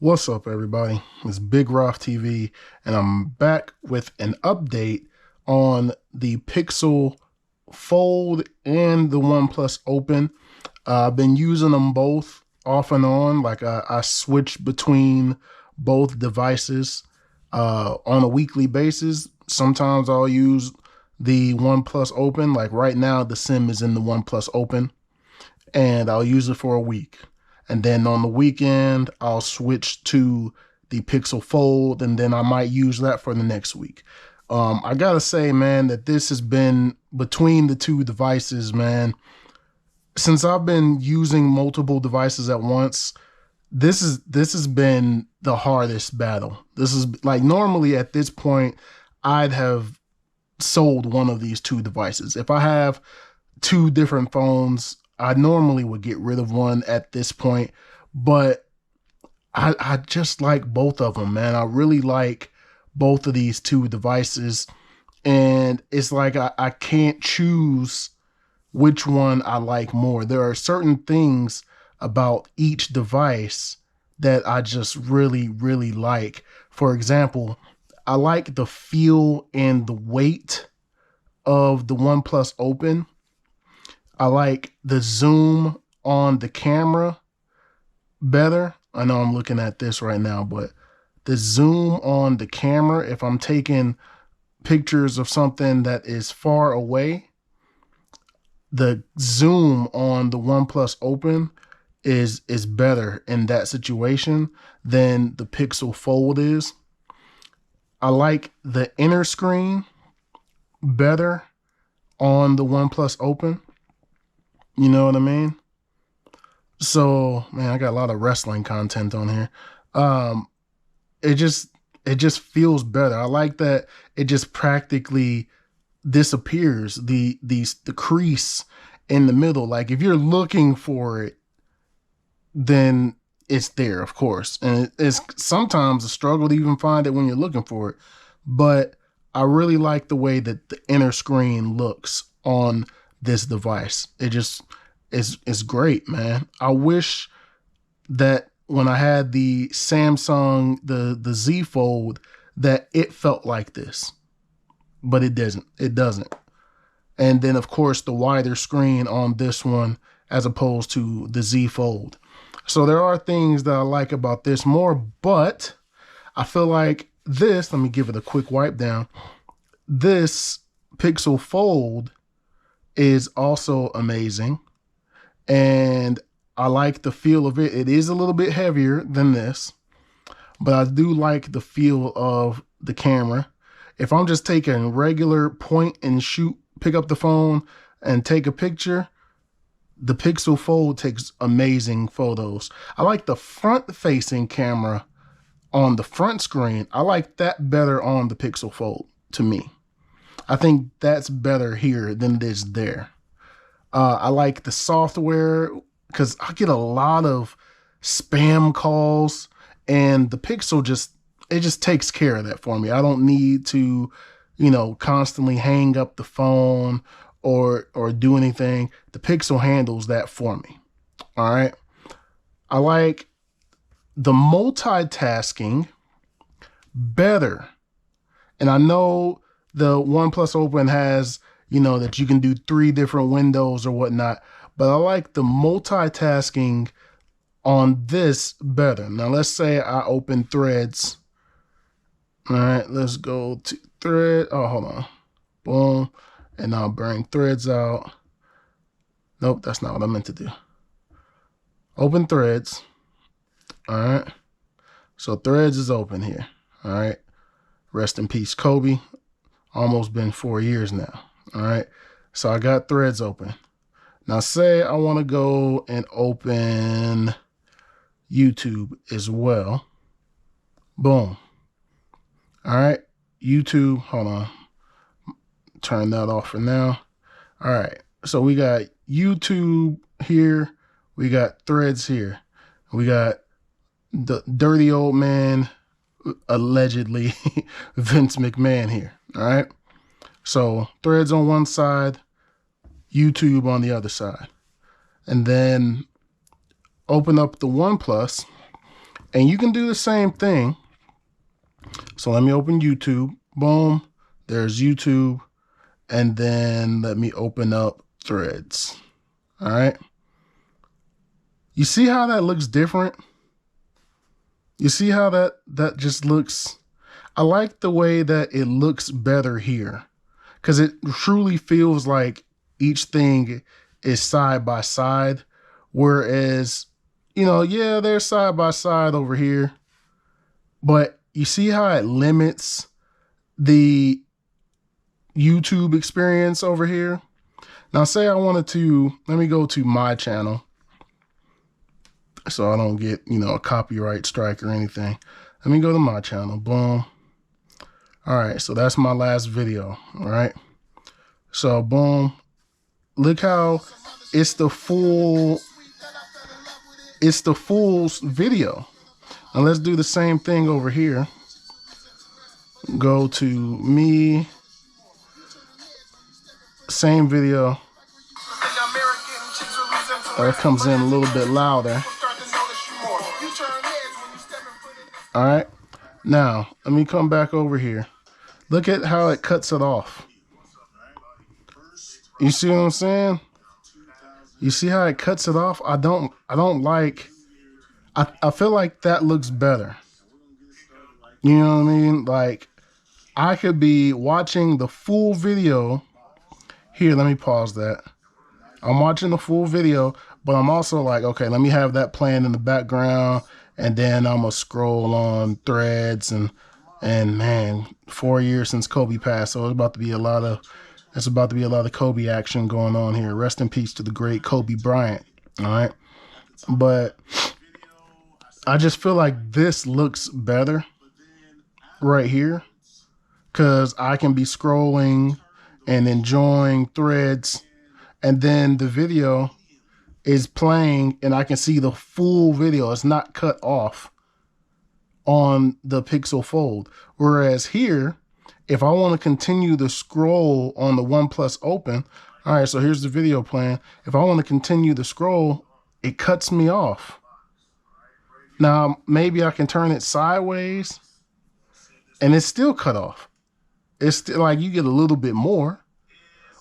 What's up, everybody? It's Big Roth TV, and I'm back with an update on the Pixel Fold and the OnePlus Open. I've been using them both off and on. I switch between both devices on a weekly basis. Sometimes I'll use the OnePlus Open. Like right now, the SIM is in the OnePlus Open, and I'll use it for a week. And then on the weekend, I'll switch to the Pixel Fold, and then I might use that for the next week. I gotta say, man, that this has been between the two devices, man. Since I've been using multiple devices at once, this has been the hardest battle. This is like normally at this point, I'd have sold one of these two devices. If I have two different phones, I normally would get rid of one at this point, but I just like both of them, man. I really like both of these two devices, and it's like I can't choose which one I like more. There are certain things about each device that I just really, really like. For example, I like the feel and the weight of the OnePlus Open. I like the zoom on the camera better. I know I'm looking at this right now, but the zoom on the camera, if I'm taking pictures of something that is far away, the zoom on the OnePlus Open is better in that situation than the Pixel Fold is. I like the inner screen better on the OnePlus Open. You know what I mean? So, man, I got a lot of wrestling content on here. Um, it just feels better. I like that it just practically disappears, the crease in the middle. Like if you're looking for it, then it's there, of course. And it's sometimes a struggle to even find it when you're looking for it. But I really like the way that the inner screen looks on this device. It just is great, man. I wish that when I had the Samsung, the Z Fold, that it felt like this, but it doesn't. It doesn't. And then of course the wider screen on this one as opposed to the Z Fold. So there are things that I like about this more, but I feel like this, let me give it a quick wipe down. This Pixel Fold is also amazing, and I like the feel of it. It is a little bit heavier than this, but I do like the feel of the camera. If I'm just taking regular point and shoot, pick up the phone and take a picture, the Pixel Fold takes amazing photos. I like the front facing camera on the front screen. I like that better on the Pixel Fold, to me. I think that's better here than it is there. I like the software because I get a lot of spam calls, and the Pixel just takes care of that for me. I don't need to, constantly hang up the phone or do anything. The Pixel handles that for me. All right. I like the multitasking better. And I know the OnePlus Open has, that you can do 3 different windows or whatnot, but I like the multitasking on this better. Now, let's say I open Threads. All right, let's go to Thread. Oh, hold on. Boom. And I'll bring Threads out. Nope, that's not what I meant to do. Open Threads. All right. So Threads is open here. All right. Rest in peace, Kobe. Almost been 4 years now. All right. So I got Threads open. Now say I want to go and open YouTube as well. Boom. All right. YouTube. Hold on. Turn that off for now. All right. So we got YouTube here. We got Threads here. We got the dirty old man, allegedly Vince McMahon here. All right. So Threads on one side, YouTube on the other side. And then open up the OnePlus, And you can do the same thing. So let me open YouTube. Boom. There's YouTube. And then let me open up Threads. All right. You see how that looks different? You see how that just looks, I like the way that it looks better here, because it truly feels like each thing is side by side. Whereas, you know, yeah, they're side by side over here, but you see how it limits the YouTube experience over here. Now, say I wanted to, let me go to my channel so I don't get, you know, a copyright strike or anything. Let me go to my channel. Boom. All right, so that's my last video. All right. So boom. Look how it's the full video. Now let's do the same thing over here. Go to me. Same video. It comes in a little bit louder. All right. Now, let me come back over here. Look at how it cuts it off. You see what I'm saying? You see how it cuts it off? I don't like, I feel like that looks better. You know what I mean? Like, I could be watching the full video. Here, let me pause that. I'm watching the full video, but I'm also like, okay, let me have that playing in the background, and then I'm gonna scroll on Threads, and man, 4 years since Kobe passed, so it's about to be a lot of Kobe action going on here. Rest in peace to the great Kobe Bryant. All right, but I just feel like this looks better right here, because I can be scrolling and enjoying Threads, and then the video is playing and I can see the full video. It's not cut off on the Pixel Fold. Whereas here, if I want to continue the scroll on the OnePlus Open, all right, so here's the video playing. If I want to continue the scroll, it cuts me off. Now, maybe I can turn it sideways and it's still cut off. It's still like you get a little bit more,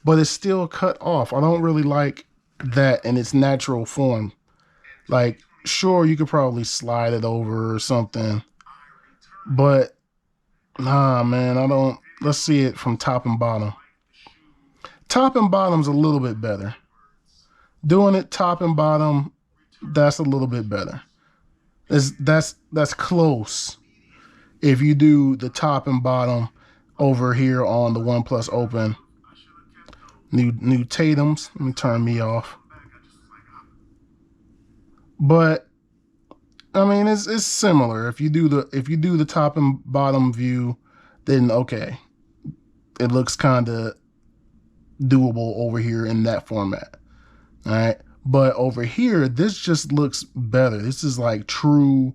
but it's still cut off. I don't really like that in its natural form. Like, sure, you could probably slide it over or something, but nah, man, I don't. Let's see it from top and bottom. Top and bottom's a little bit better. Doing it top and bottom, that's a little bit better. That's close. If you do the top and bottom over here on the OnePlus Open. New Tatums. Let me turn me off. But I mean, it's similar. If you do the top and bottom view, then okay, it looks kind of doable over here in that format. All right, but over here, this just looks better. This is like true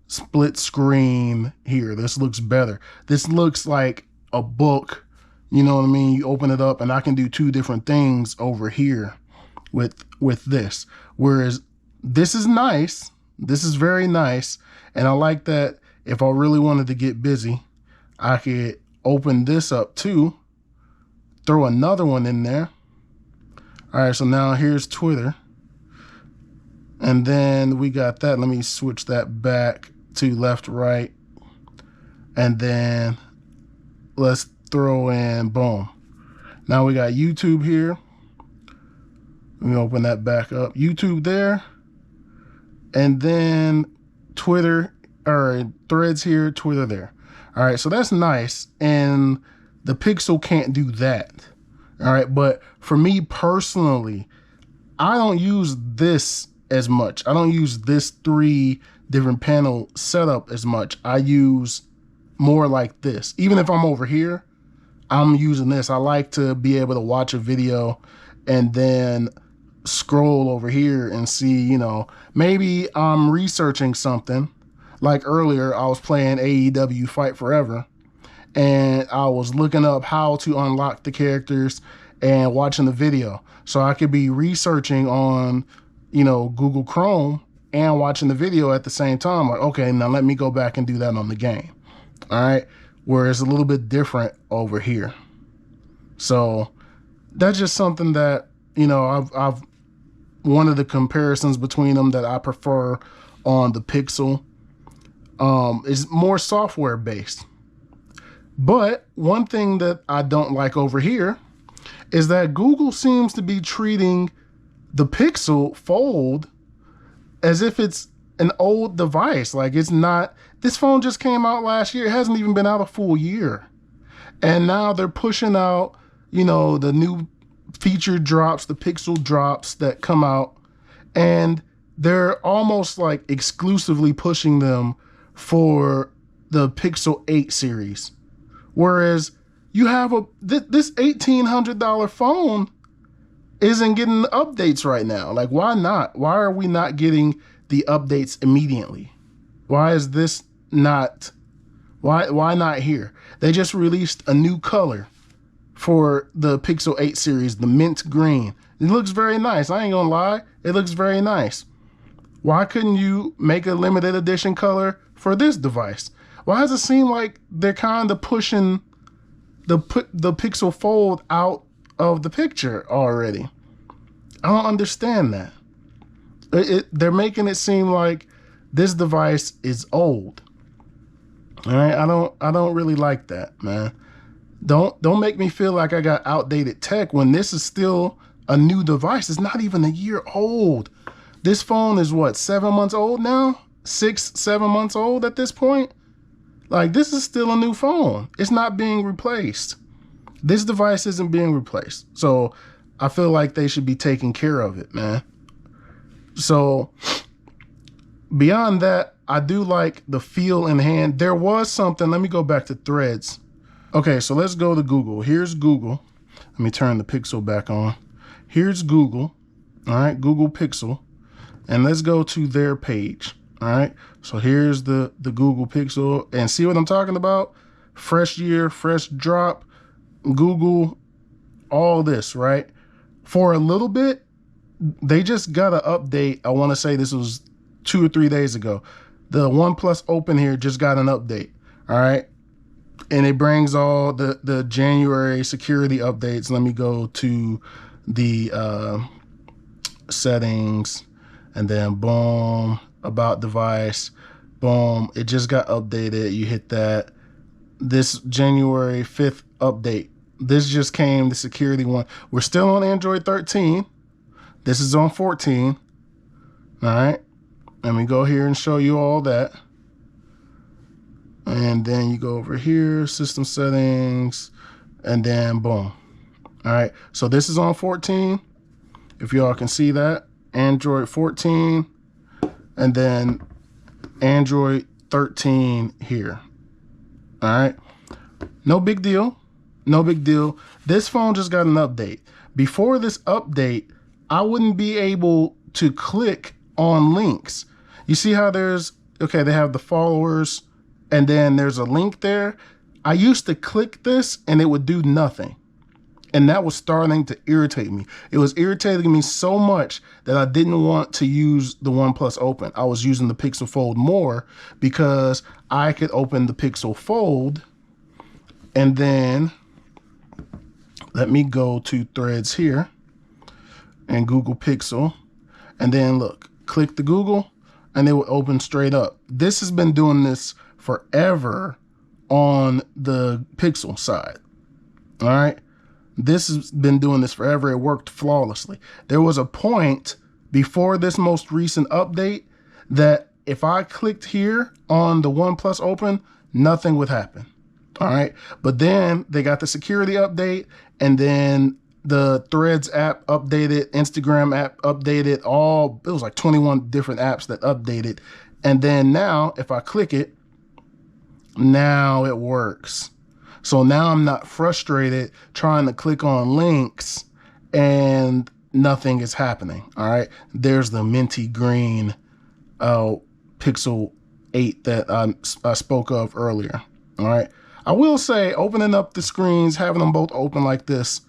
split screen here. This looks better. This looks like a book. You know what I mean? You open it up and I can do two different things over here with this. Whereas this is nice. This is very nice. And I like that if I really wanted to get busy, I could open this up too, throw another one in there. All right, so now here's Twitter. And then we got that. Let me switch that back to left, right. And then let's throw in, boom. Now we got YouTube here. Let me open that back up. YouTube there. And then Twitter, or Threads here, Twitter there. All right, so that's nice. And the Pixel can't do that. All right, but for me personally, I don't use this as much. I don't use this 3 different panel setup as much. I use more like this. Even if I'm over here, I'm using this. I like to be able to watch a video and then scroll over here and see, you know, maybe I'm researching something. Like earlier, I was playing AEW Fight Forever and I was looking up how to unlock the characters and watching the video. So I could be researching on, you know, Google Chrome and watching the video at the same time. Like, okay, now let me go back and do that on the game. All right. Where it's a little bit different over here. So that's just something that, you know, I've one of the comparisons between them that I prefer on the Pixel is more software based. But one thing that I don't like over here is that Google seems to be treating the Pixel Fold as if it's an old device. Like, it's not, this phone just came out last year. It hasn't even been out a full year. And now they're pushing out, you know, the new feature drops, the Pixel drops that come out, and they're almost like exclusively pushing them for the Pixel 8 series. Whereas you have this $1,800 phone isn't getting the updates right now. Like, why not? Why are we not getting the updates immediately? Why is this not, why not here? They just released a new color for the Pixel 8 series, the mint green. It looks very nice. I ain't gonna lie. It looks very nice. Why couldn't you make a limited edition color for this device? Why does it seem like they're kind of pushing the Pixel Fold out of the picture already? I don't understand that. They're making it seem like this device is old. All right, I don't really like that, man. Don't make me feel like I got outdated tech when this is still a new device. It's not even a year old. This phone is what, 7 months old now? 6, 7 months old at this point? Like, this is still a new phone. It's not being replaced. This device isn't being replaced. So I feel like they should be taking care of it, man. So beyond that, I do like the feel in hand. There was something, let me go back to Threads. Okay, so let's go to Google. Here's Google. Let me turn the Pixel back on. Here's Google. All right, Google Pixel. And let's go to their page. All right, so here's the Google Pixel, and see what I'm talking about? Fresh year, fresh drop, Google, all this, right? For a little bit, they just got an update. I want to say this was 2 or 3 days ago. The OnePlus Open here just got an update, all right? And it brings all the January security updates. Let me go to the settings, and then boom, about device, boom, it just got updated. You hit that. This January 5th update, this just came, the security one. We're still on Android 13. This is on 14. All right, let me go here and show you all that. And then you go over here, system settings, and then boom. All right, so this is on 14. If y'all can see that, Android 14, and then Android 13 here. All right, no big deal. No big deal. This phone just got an update. Before this update, I wouldn't be able to click on links. You see how there's, okay, they have the followers, and then there's a link there. I used to click this and it would do nothing. And that was starting to irritate me. It was irritating me so much that I didn't want to use the OnePlus Open. I was using the Pixel Fold more because I could open the Pixel Fold, and then let me go to Threads here and Google Pixel, and then look, click the Google and it will open straight up. This has been doing this forever on the Pixel side. All right. This has been doing this forever. It worked flawlessly. There was a point before this most recent update that if I clicked here on the OnePlus Open, nothing would happen. All right. But then they got the security update, and then the Threads app updated, Instagram app updated, it was like 21 different apps that updated. And then now if I click it, now it works. So now I'm not frustrated trying to click on links and nothing is happening. All right. There's the minty green Pixel 8 that I spoke of earlier. All right. I will say, opening up the screens, having them both open like this,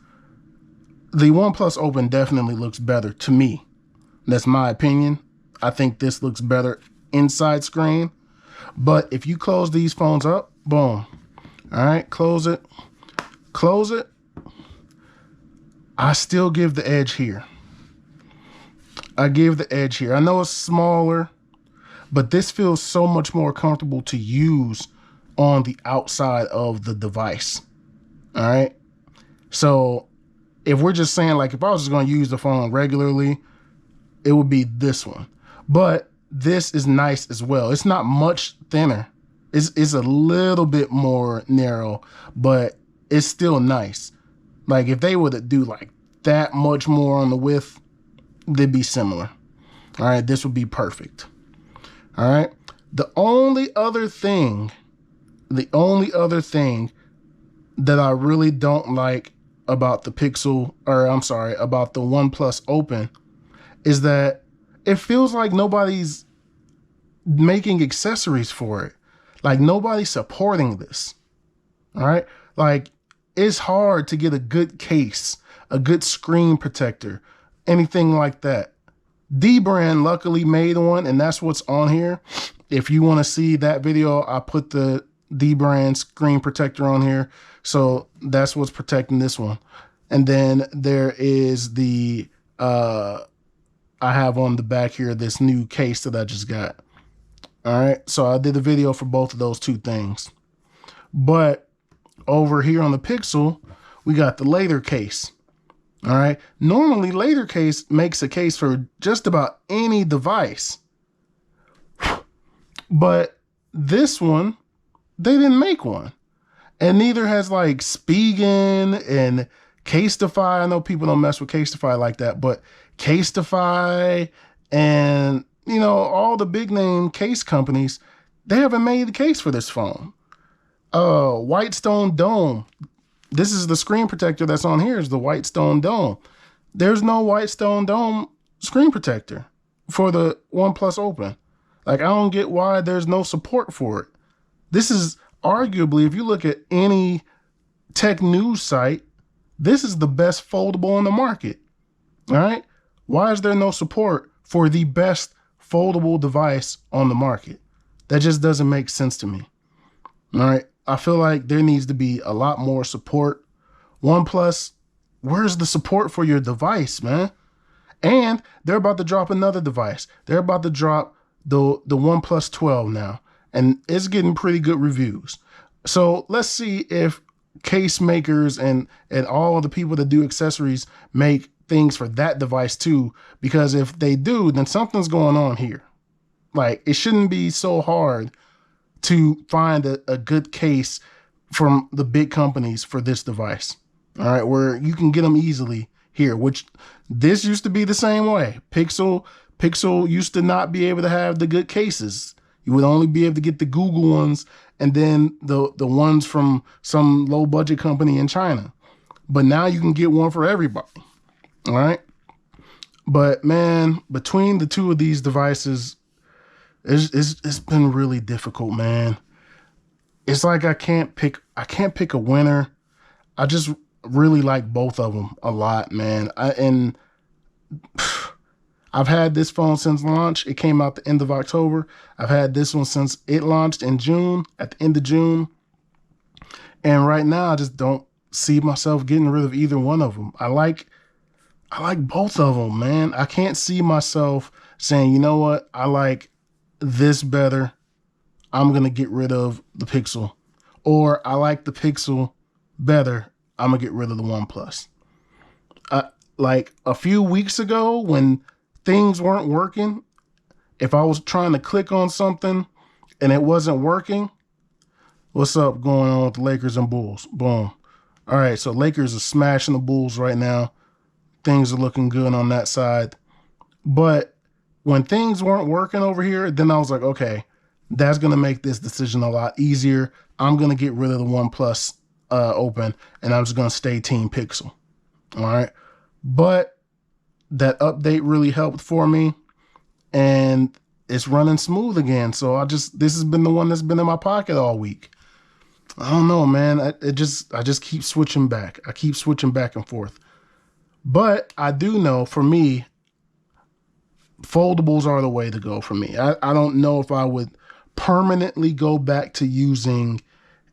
the OnePlus Open definitely looks better to me. That's my opinion. I think this looks better inside screen. But if you close these phones up, boom. All right, close it. Close it. I still give the edge here. I give the edge here. I know it's smaller, but this feels so much more comfortable to use on the outside of the device. All right. So if we're just saying, like, if I was just going to use the phone regularly, it would be this one. But this is nice as well. It's not much thinner. It's a little bit more narrow, but it's still nice. Like, if they were to do like that much more on the width, they'd be similar. All right, this would be perfect. All right. The only other thing that I really don't like about the about the OnePlus Open is that it feels like nobody's making accessories for it. Like, nobody's supporting this. All right. Like, it's hard to get a good case, a good screen protector, anything like that. D-Brand luckily made one, and that's what's on here. If you want to see that video, I put the D-Brand screen protector on here. So that's what's protecting this one. And then there is the, I have on the back here, this new case that I just got. All right. So I did a video for both of those two things. But over here on the Pixel, we got the later case. All right. Normally, later case makes a case for just about any device. But this one, they didn't make one. And neither has like Spigen and Casetify. I know people don't mess with Casetify like that, but Casetify and, you know, all the big name case companies, they haven't made the case for this phone. Whitestone Dome. This is the screen protector that's on here, is the Whitestone Dome. There's no Whitestone Dome screen protector for the OnePlus Open. Like, I don't get why there's no support for it. This is arguably, if you look at any tech news site, this is the best foldable on the market. All right. Why is there no support for the best foldable device on the market? That just doesn't make sense to me. All right. I feel like there needs to be a lot more support. OnePlus, where's the support for your device, man? And they're about to drop another device. They're about to drop the OnePlus 12 now, and it's getting pretty good reviews. So let's see if case makers and all the people that do accessories make things for that device too, because if they do, then something's going on here. Like, it shouldn't be so hard to find a good case from the big companies for this device. All right, where you can get them easily here, which this used to be the same way. Pixel used to not be able to have the good cases. You would only be able to get the Google ones and then the ones from some low budget company in China. But now you can get one for everybody. All right. But man, between the two of these devices, it's been really difficult, man. It's like I can't pick a winner. I just really like both of them a lot, man. I've had this phone since launch. It came out the end of October. I've had this one since it launched in June, at the end of June. And right now, I just don't see myself getting rid of either one of them. I like both of them, man. I can't see myself saying, you know what, I like this better, I'm going to get rid of the Pixel. Or I like the Pixel better, I'm going to get rid of the OnePlus. Like a few weeks ago when things weren't working, if I was trying to click on something and it wasn't working, what's up going on with the Lakers and Bulls? Boom. All right, so Lakers are smashing the Bulls right now. Things are looking good on that side. But when things weren't working over here, then I was like, okay, that's going to make this decision a lot easier. I'm going to get rid of the OnePlus Open, and I'm just going to stay Team Pixel. All right. But that update really helped for me, and it's running smooth again. So this has been the one that's been in my pocket all week. I don't know, man. I just keep switching back. I keep switching back and forth. But I do know, for me, foldables are the way to go for me. I don't know if I would permanently go back to using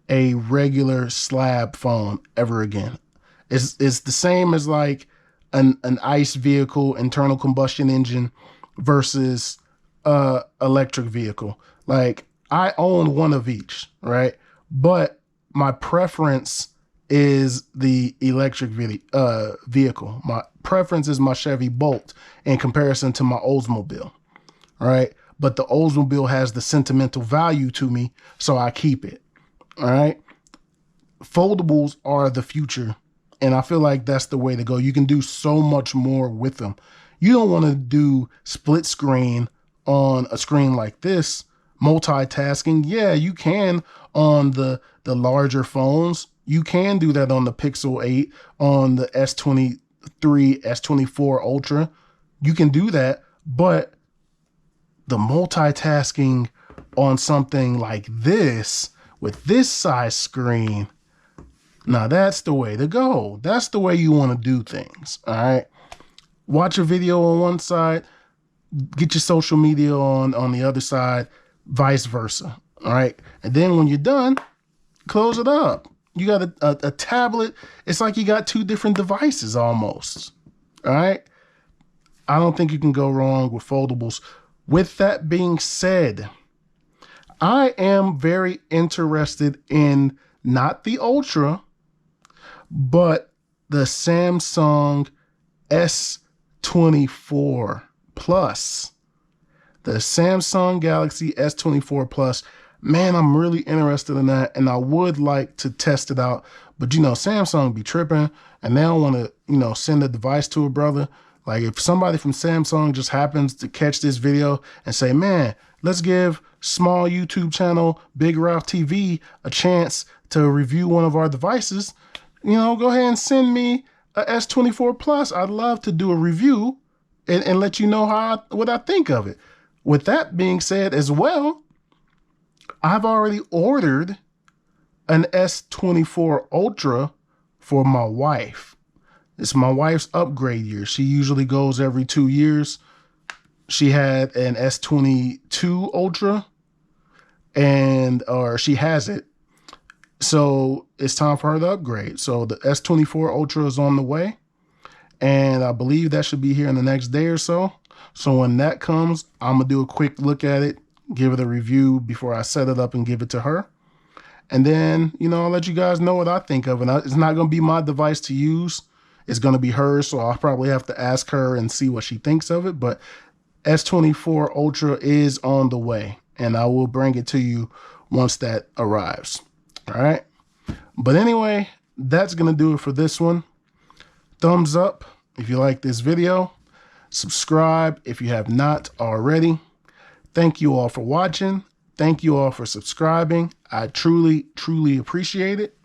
a regular slab phone ever again. It's the same as like an ICE vehicle, internal combustion engine, versus electric vehicle. Like I own one of each, right? But my preference is the electric vehicle. My preference is my Chevy Bolt in comparison to my Oldsmobile, right? But the Oldsmobile has the sentimental value to me, so I keep it, all right? Foldables are the future, and I feel like that's the way to go. You can do so much more with them. You don't want to do split screen on a screen like this. Multitasking, yeah, you can on the larger phones. You can do that on the Pixel 8, on the S23, S24 Ultra. You can do that, but the multitasking on something like this with this size screen, now that's the way to go. That's the way you want to do things, all right? Watch a video on one side, get your social media on the other side, vice versa, all right? And then when you're done, close it up. You got a tablet. It's like you got two different devices almost, all right? I don't think you can go wrong with foldables. With that being said, I am very interested in not the Ultra, but the Samsung S24 Plus. The Samsung Galaxy S24 Plus. Man, I'm really interested in that, and I would like to test it out. But, you know, Samsung be tripping, and they don't want to, you know, send a device to a brother. Like, if somebody from Samsung just happens to catch this video and say, man, let's give small YouTube channel, Big Ralph TV, a chance to review one of our devices, you know, go ahead and send me a S24 Plus. I'd love to do a review and let you know what I think of it. With that being said as well, I've already ordered an S24 Ultra for my wife. It's my wife's upgrade year. She usually goes every 2 years. She had an S22 Ultra, or she has it. So it's time for her to upgrade. So the S24 Ultra is on the way, and I believe that should be here in the next day or so. So when that comes, I'm gonna do a quick look at it, give it a review before I set it up and give it to her. And then, you know, I'll let you guys know what I think of it. It's not gonna be my device to use. It's gonna be hers, so I'll probably have to ask her and see what she thinks of it. But S24 Ultra is on the way, and I will bring it to you once that arrives. All right. But anyway, that's going to do it for this one. Thumbs up if you like this video. Subscribe if you have not already. Thank you all for watching. Thank you all for subscribing. I truly, truly appreciate it.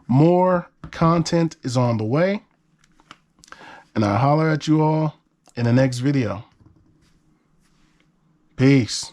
More content is on the way. And I'll holler at you all in the next video. Peace.